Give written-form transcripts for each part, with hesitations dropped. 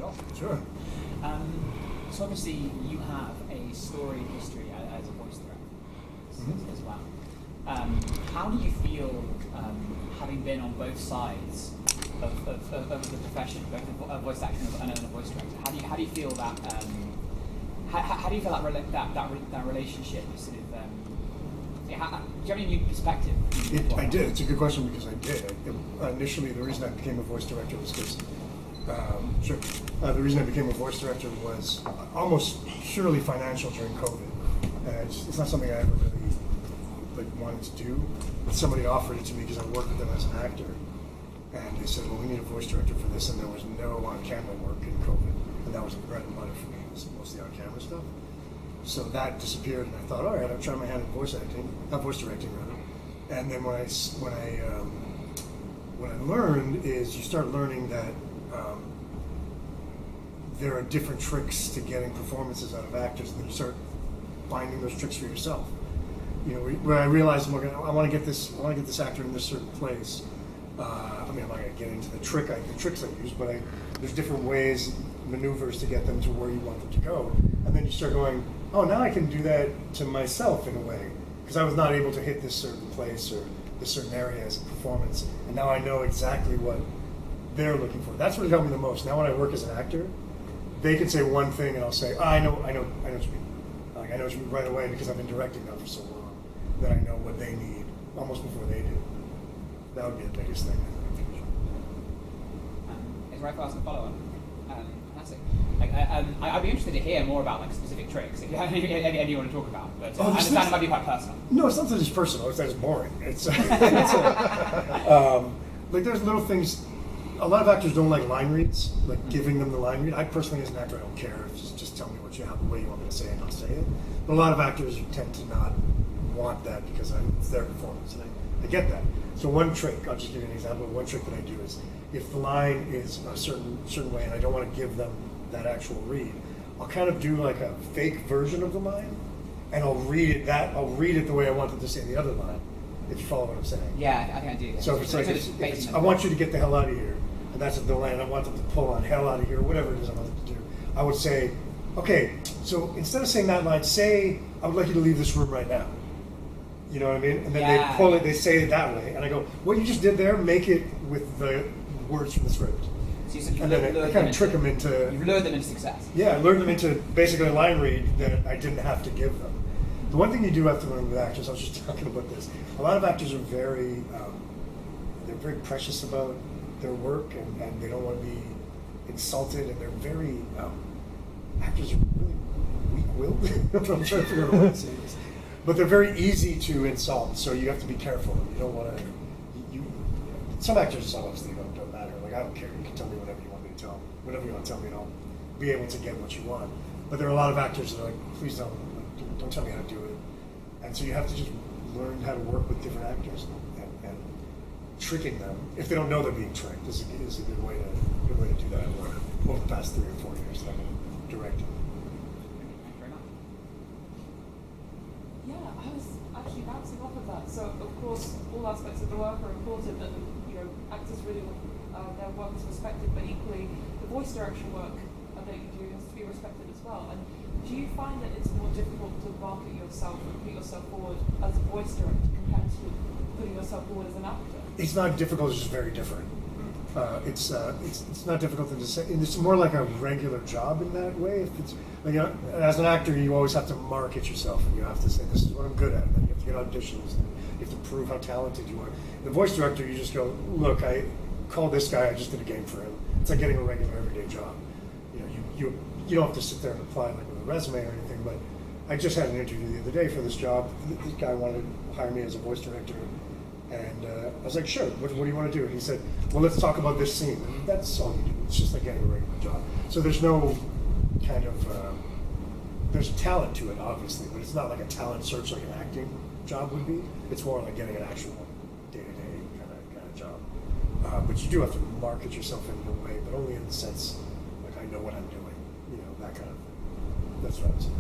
role. Sure. So obviously you have a storied history as a voice director as well. How do you feel having been on both sides of the profession, both a voice actor and a voice director? How do you feel that? How do you feel that relationship is sort of? Do you have any new perspective? I did. It's a good question because I did. Initially, the reason I became a voice director was because. The reason I became a voice director was almost purely financial during COVID. It's not something I ever really wanted to do. But somebody offered it to me because I worked with them as an actor, and they said, "Well, we need a voice director for this," and there was no on-camera work in COVID, and that was the bread and butter for me. It was mostly on-camera stuff. So that disappeared, and I thought, all right, I'll try my hand at voice directing rather. And then when I learned is you start learning that there are different tricks to getting performances out of actors, and then you start finding those tricks for yourself. You know, where I realized I want to get this actor in this certain place. I'm not going to get into the tricks I use, but there's different ways, maneuvers to get them to where you want them to go. And then you start going, oh, now I can do that to myself in a way, because I was not able to hit this certain place or this certain area as a performance, and now I know exactly what they're looking for. That's what helped me the most. Now when I work as an actor, they can say one thing and I'll say, I know what you mean. Like, I know what you mean right away because I've been directing now for so long that I know what they need almost before they do. That would be the biggest thing. Is it right for us to follow on? Fantastic. I'd be interested to hear more about specific tricks if you have any you want to talk about. But I understand it might be quite personal. No, it's not that it's personal. It's that it's boring. It's there's little things. A lot of actors don't like line reads, like giving them the line read. I personally, as an actor, I don't care. Just tell me the way you want me to say it, and I'll say it. But a lot of actors tend to not want that because it's their performance, and I get that. So one trick, I'll just give you an example. One trick that I do is if the line is a certain way, and I don't want to give them that actual read, I'll kind of do like a fake version of the line, and I'll read it the way I want them to say the other line. If you follow what I'm saying. Yeah, I think I do. So if it's I want you to get the hell out of here, and that's the line, I want them to pull on hell out of here, whatever it is I want them to do, I would say, okay, so instead of saying that line, say, I would like you to leave this room right now. You know what I mean? And then they pull it, they say it that way, and I go, what you just did there, make it with the words from the script. So and then I kind of trick them into... You've lured them into success. Yeah, I lured them into basically a line read that I didn't have to give them. The one thing you do have to learn with actors, I was just talking about this, a lot of actors are very, they're very precious about their work, and they don't want to be insulted, and they're very, actors are really weak-willed. I'm trying to figure out what to say this. But they're very easy to insult, so you have to be careful. You don't want to, some actors obviously don't matter. Like, I don't care, you can tell me whatever you want me to tell, whatever you want to tell me, and I'll be able to get what you want. But there are a lot of actors that are like, please don't tell me how to do it. And so you have to just learn how to work with different actors and tricking them. If they don't know they're being tricked, is a good way to do that. I've learned over the past 3 or 4 years that I've been directing. Thank you very much. Yeah, I was actually bouncing off of that. So of course all aspects of the work are important, and actors really want their work is respected, but equally the voice direction work that you do has to be respected as well. And do you find that it's more difficult to market yourself and put yourself forward as a voice director compared to putting yourself forward as an actor? It's not difficult, it's just very different. It's not difficult to say. It's more like a regular job in that way. If it's, as an actor, you always have to market yourself, and you have to say, this is what I'm good at, and then you have to get auditions, and you have to prove how talented you are. The voice director, you just go, look, I called this guy, I just did a game for him. It's like getting a regular everyday job. You don't have to sit there and apply like with a resume or anything, but I just had an interview the other day for this job. This guy wanted to hire me as a voice director, and I was like, sure, what do you want to do? And he said, well, let's talk about this scene. And that's all you do. It's just like getting a regular job. So there's no kind of, there's a talent to it, obviously, but it's not like a talent search like an acting job would be. It's more like getting an actual day-to-day kind of job. But you do have to market yourself in a way, but only in the sense, like, I know what I'm doing. That kind of thing. That's what I was saying.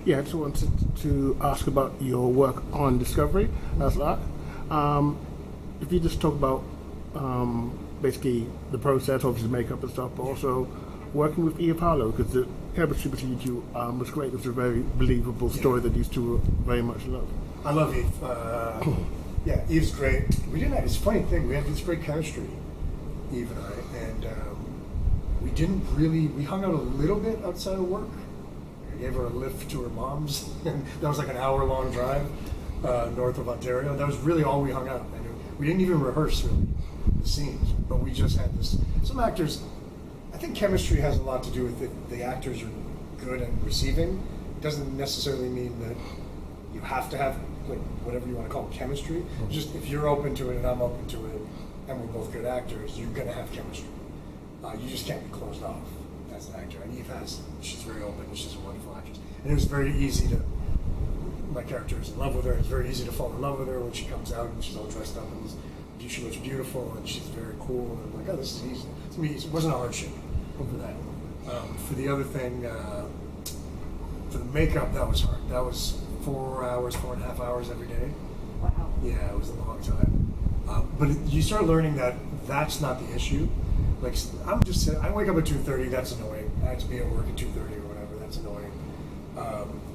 Yeah, I just wanted to ask about your work on Discovery. That's a lot. If you just talk about basically the process, obviously makeup and stuff, but also working with Eve Harlow, because the chemistry between you two was great. It was a very believable story that these two very much love. I love Eve. Yeah, Eve's great. We didn't have, it's a funny thing, we had this great chemistry, Eve and I, and we hung out a little bit outside of work. I gave her a lift to her mom's, and that was like an hour-long drive north of Ontario. That was really all we hung out. We didn't even rehearse really the scenes, but we just had this. Some actors, I think chemistry has a lot to do with it. The actors are good at receiving. It doesn't necessarily mean that you have to have like whatever you want to call it, chemistry. Just if you're open to it and I'm open to it, and we're both good actors, you're gonna have chemistry. You just can't be closed off as an actor. And Eve she's very open. She's a wonderful actress, and it was very easy to. My character is in love with her. It's very easy to fall in love with her when she comes out and she's all dressed up and she looks beautiful and she's very cool. And I'm like, oh, this is easy. To me, it wasn't a hardship for that. For the other thing, for the makeup, that was hard. That was 4.5 hours every day. Wow. Yeah, it was a long time. But you start learning that that's not the issue. Like, I wake up at 2:30, that's annoying. I have to be at work at 2:30 or whatever, that's annoying.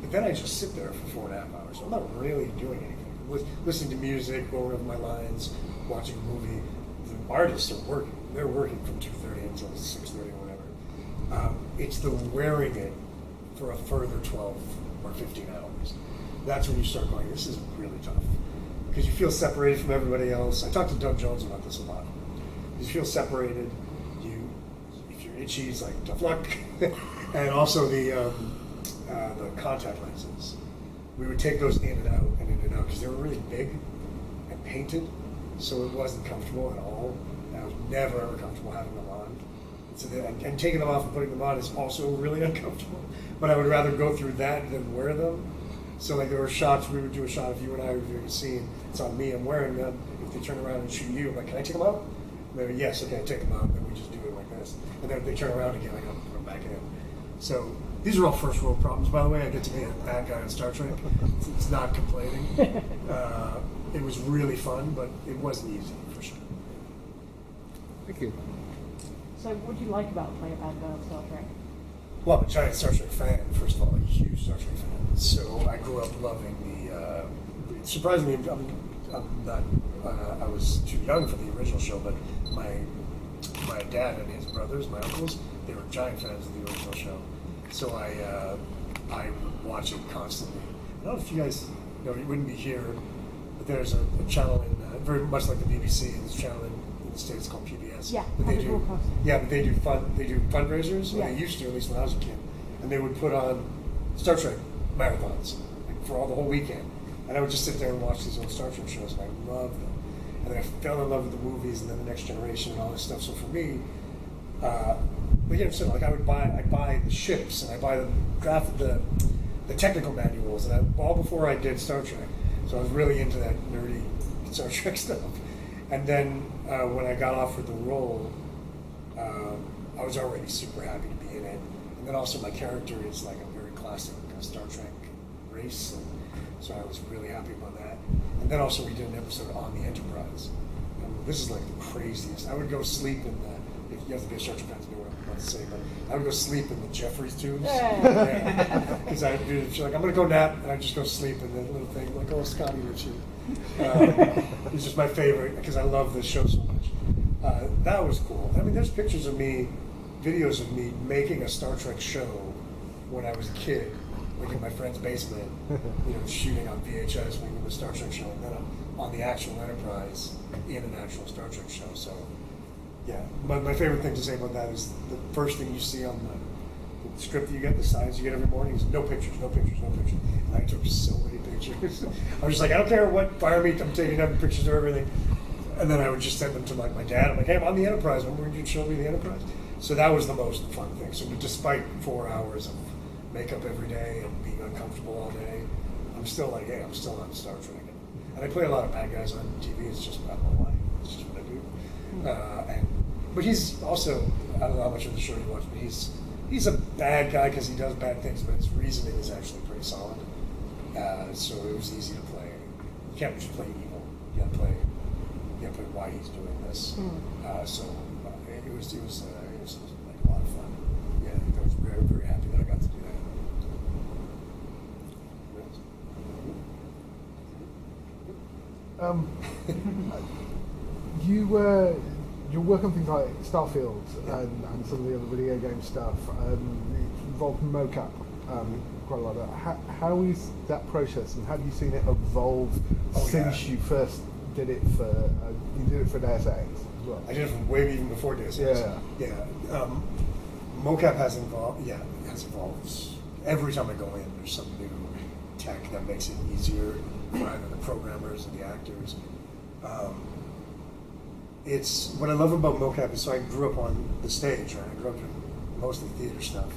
But then I just sit there for 4.5 hours. I'm not really doing anything. Listening to music, going over my lines, watching a movie. The artists are working. They're working from 2:30 until 6:30 or whatever. It's the wearing it for a further 12 or 15 hours. That's when you start going, this is really tough. Because you feel separated from everybody else. I talked to Doug Jones about this a lot. You feel separated. If you're itchy, it's like tough luck. And also the contact lenses. We would take those in and out because they were really big and painted, so it wasn't comfortable at all. I was never ever comfortable having them on. So and taking them off and putting them on is also really uncomfortable. But I would rather go through that than wear them. So like there were shots, we would do a shot of you and I reviewing a scene. It's on me, I'm wearing them. If they turn around and shoot you, I'm like, can I take them out? Maybe yes, okay, take them out. Then we just do it like this. And then if they turn around again, I go put them back in. So these are all first world problems, by the way. I get to be a bad guy on Star Trek. It's not complaining. It was really fun, but it wasn't easy for sure. Thank you. So what do you like about playing a bad guy on Star Trek? Well, I'm a giant Star Trek fan, first of all, a huge Star Trek fan. So I grew up loving surprisingly, I'm not, I was too young for the original show, but my dad and his brothers, my uncles, they were giant fans of the original show. So I would watch it constantly. I don't know if you guys know, you wouldn't be here, but there's a channel in, very much like the BBC, there's a channel in the States called PBS. Yeah, but they do fundraisers, yeah. They used to, at least when I was a kid, and they would put on Star Trek marathons like, for the whole weekend. And I would just sit there and watch these old Star Trek shows, and I loved them. And then I fell in love with the movies, and then the Next Generation and all this stuff. So for me, so like I'd buy the ships, and I buy the technical manuals, and all before I did Star Trek. So I was really into that nerdy Star Trek stuff. And then when I got offered the role, I was already super happy to be in it. And then also my character is like a very classic Star Trek race, and so I was really happy about that. And then also we did an episode on the Enterprise. This is like the craziest. I would go sleep in the, if you have to be a Star Trek fan to know what I'm about to say, but I would go sleep in the Jeffries tubes. Because I'd be like, I'm going to go nap, and I'd just go sleep in the little thing, like, oh, Scotty Ritchie. It's just my favorite, because I love this show so much. That was cool. I mean, there's pictures of me, videos of me making a Star Trek show when I was a kid, like in my friend's basement, shooting on VHS, making the Star Trek show, and then on the actual Enterprise in an actual Star Trek show. So, yeah, my favorite thing to say about that is the first thing you see on the script that you get, the signs you get every morning, is no pictures, no pictures, no pictures. And I took so many pictures. I was just like, I don't care what fire meet, I'm taking every pictures of everything. And then I would just send them to like my dad. I'm like, hey, I'm on the Enterprise. When were you show me the Enterprise? So that was the most fun thing. So despite 4 hours of makeup every day and being uncomfortable all day, I'm still like, hey, I'm still on Star Trek. And I play a lot of bad guys on TV. It's just, I don't know why. It's just what I do. But he's also, I don't know how much of the show you watch, but he's a bad guy because he does bad things, but his reasoning is actually pretty solid. So it was easy to play. You can't just play evil. You gotta standpoint of why he's doing this. So it was like a lot of fun. Yeah, I was very, very happy that I got to do that. Your work on things like Starfield and some of the other video game stuff involved mocap quite a lot. How is that process, and have you seen it evolve since you first did it for you did it for Deus Ex as well? I did it from way even before Deus Ex. Yeah. Mocap has evolved. Yeah, it has evolved. Every time I go in, there's some new tech that makes it easier for either the programmers or the actors. It's what I love about mocap is, so I grew up on the stage, right? I grew up doing mostly theater stuff.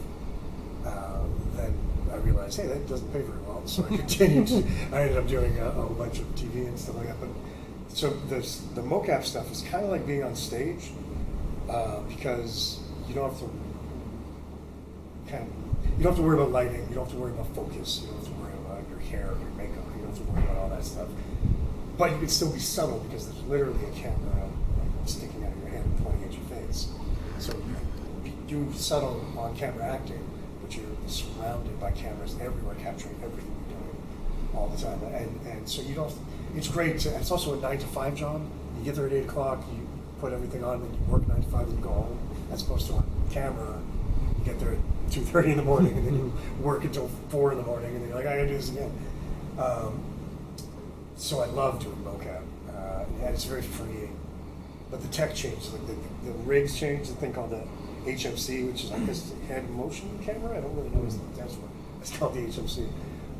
Then I realized, hey, that doesn't pay very well, so I continued. I ended up doing a whole bunch of TV and stuff like that. But so the mocap stuff is kind of like being on stage, because you don't have to you don't have to worry about lighting, you don't have to worry about focus, you don't have to worry about your hair or your makeup, you don't have to worry about all that stuff. But you can still be subtle because there's literally a camera sticking out of your hand pointing at your face. So you can do subtle on-camera acting, but you're surrounded by cameras everywhere, capturing everything you're doing all the time. And so you don't. It's great. It's also a 9 to 5 job. You get there at 8 o'clock, you put everything on, and you work 9 to 5, and you go home. As opposed to on camera, you get there at 2:30 in the morning, and then you work until 4 in the morning, and then you're like, I gotta do this again. So I love doing mocap, and it's very freeing. But the tech changed, like the rigs changed, the thing called the HMC, which is like this head motion camera. I don't really know that's what it's called, the HMC.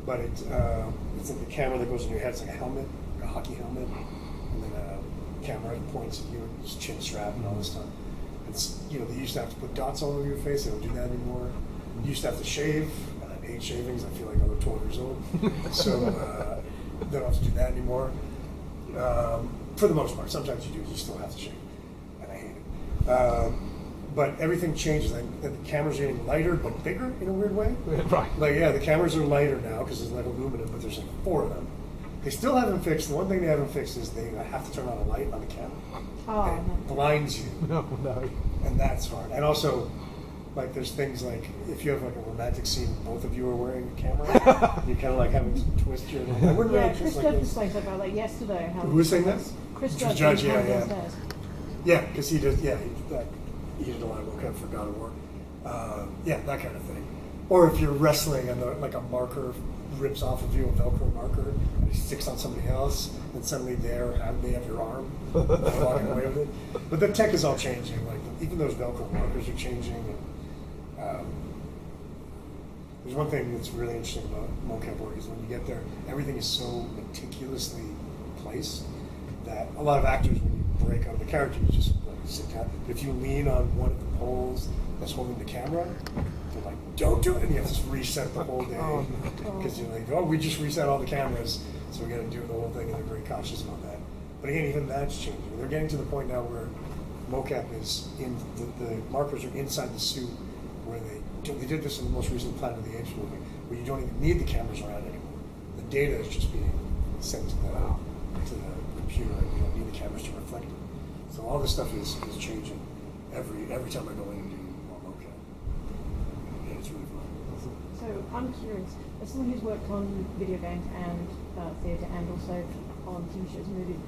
But it's like the camera that goes in your head. It's like a helmet, like a hockey helmet, and then a camera that points at you, and it's chin strap and all this stuff. It's, they used to have to put dots all over your face. They don't do that anymore. You used to have to shave, and I hate shavings. I feel like I look 12 years old. So they don't have to do that anymore. For the most part, sometimes you still have to shave, and I hate it. But everything changes. The cameras are getting lighter but bigger in a weird way. Right. Like, the cameras are lighter now because there's like aluminum, but there's like 4 of them. They still haven't fixed. The one thing they haven't fixed is they have to turn on a light on the camera. Oh, and it blinds you. No. And that's hard. And also, like, there's things like if you have like a romantic scene, both of you are wearing a camera, you're kind of like having to twist your. Chris Judge was saying something about that yesterday. Who was saying that? Chris Judge, Judge, yeah. Yeah, because he did. Yeah, he did a lot of mocap for God of War. That kind of thing. Or if you're wrestling and like a marker rips off of you, a Velcro marker, and it sticks on somebody else, and suddenly they have your arm, and they're walking away with it. But the tech is all changing. Like even those Velcro markers are changing. And, there's one thing that's really interesting about mocap work is when you get there, everything is so meticulously placed that a lot of actors, when you break out of the character, you just like sit down. But if you lean on one of the poles that's holding the camera, they're like, don't do it, and you have to reset the whole day because you're like, we just reset all the cameras, so we got to do the whole thing, and they're very cautious about that. But again, even that's changing. They're getting to the point now where mocap is in the markers are inside the suit, where they did this in the most recent Planet of the Apes movie, where you don't even need the cameras around anymore. The data is just being sent to the computer, and you don't need the cameras to reflect it. So all this stuff is changing every time I go in and do more mocap. Yeah, it's really fun. So I'm curious, as someone who's worked on video games and theatre and also on TV shows and movies,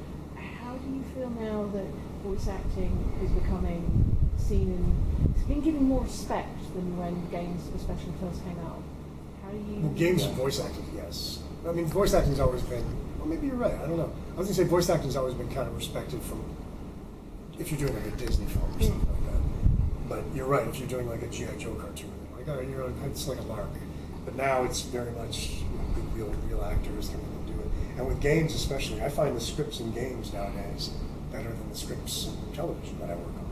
how do you feel now that voice acting is becoming seen and it's been given more respect than when games especially first came out? How do you... Well, games and voice acting, yes. I mean, voice acting's always been, well, maybe you're right, I don't know. I was going to say voice acting's always been kind of respected from, if you're doing like a Disney film or something like that. But you're right, if you're doing like a G.I. Joe cartoon, it's like a lark. But now it's very much real actors coming in and do it. And with games especially, I find the scripts in games nowadays better than the scripts in television that I work on.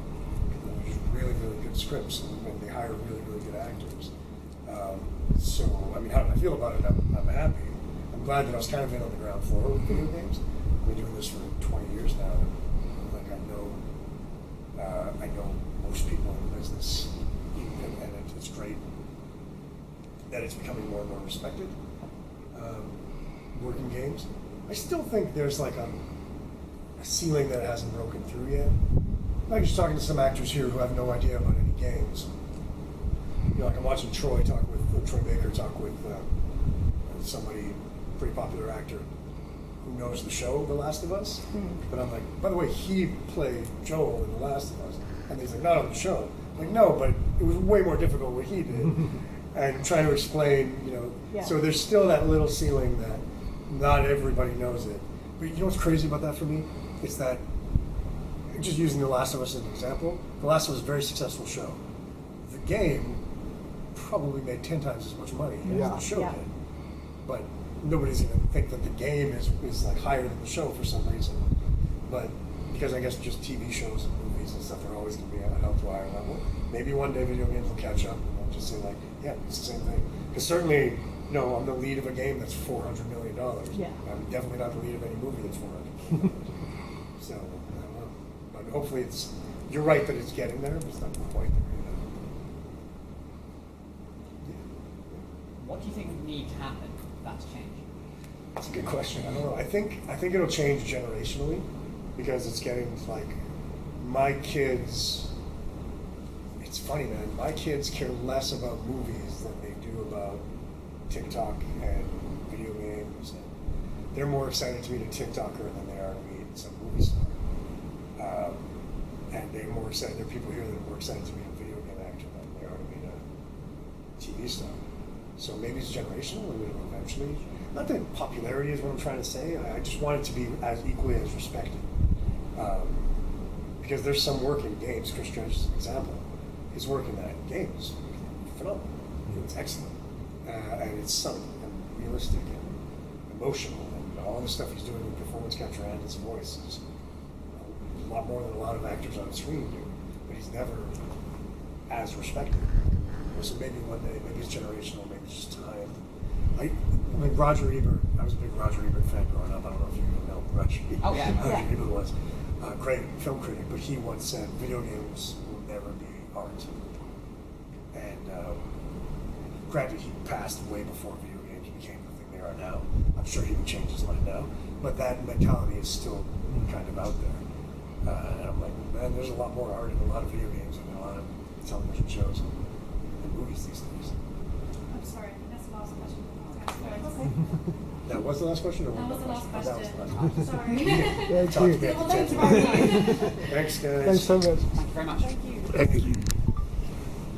There's really, really good scripts, and they hire really, really good actors. So, I mean, how do I feel about it? I'm happy. I'm glad that I was kind of in on the ground floor with video games. I've been doing this for 20 years now. Like I know most people in the business, and it's great that it's becoming more and more respected. Working games, I still think there's like a ceiling that hasn't broken through yet. Like just talking to some actors here who have no idea about any games. You know, like I'm watching Troy Baker talk with somebody, pretty popular actor who knows the show The Last of Us. But I'm like, by the way, he played Joel in The Last of Us. And he's like, not on the show. I'm like, no, but it was way more difficult what he did. And trying to explain, you know, so there's still that little ceiling that not everybody knows it. But you know what's crazy about that for me? It's that, just using The Last of Us as an example, The Last of Us is a very successful show. The game probably made 10 times as much money as the show did. But nobody's going to think that the game is like higher than the show for some reason. But because I guess just TV shows and movies and stuff are always going to be at a hell to a higher level. Maybe one day video games will catch up and they'll just say like, yeah, it's the same thing. Because certainly, no, I'm the lead of a game that's $400 million. Yeah. I'm definitely not the lead of any movie that's $400 million. So, I don't know. But hopefully you're right that it's getting there, but it's not quite there yet. What do you think would need to happen for that to change? That's a good question. I don't know. I think it'll change generationally because it's getting like my kids. It's funny, man. My kids care less about movies than they do about TikTok and video games. And they're more excited to meet a TikToker than they are to meet some movie star. And they're more excited. There are people here that are more excited to meet a video game actor than they are to meet a TV star. So maybe it's generational, and it'll eventually. Not that popularity is what I'm trying to say. I just want it to be as equally as respected. Because there's some work in games. Chris Judge's example. His work in that game is phenomenal. It's excellent, and it's subtle and realistic and emotional, and all the stuff he's doing with performance capture and his voice is a lot more than a lot of actors on the screen do. But he's never as respected. So maybe one day, maybe it's generational, maybe it's just time. Like Roger Ebert, I was a big Roger Ebert fan growing up. I don't know if you even know Roger Ebert. Oh yeah. Roger Ebert was a great film critic, but he once said video games will never be art. And granted, he passed way before video games became the thing they are now. I'm sure he would change his mind now, but that mentality is still kind of out there. And I'm like, man, there's a lot more art in a lot of video games and a lot of television shows and movies these days. I'm sorry, that's the last question. Okay. That was the last question? Or That was the last Oh, that was the last question. question. Sorry. Yeah, Talk to thank me you. at the table. Thanks, guys. Thanks so much. Thank you very much. Thank you. Thank you.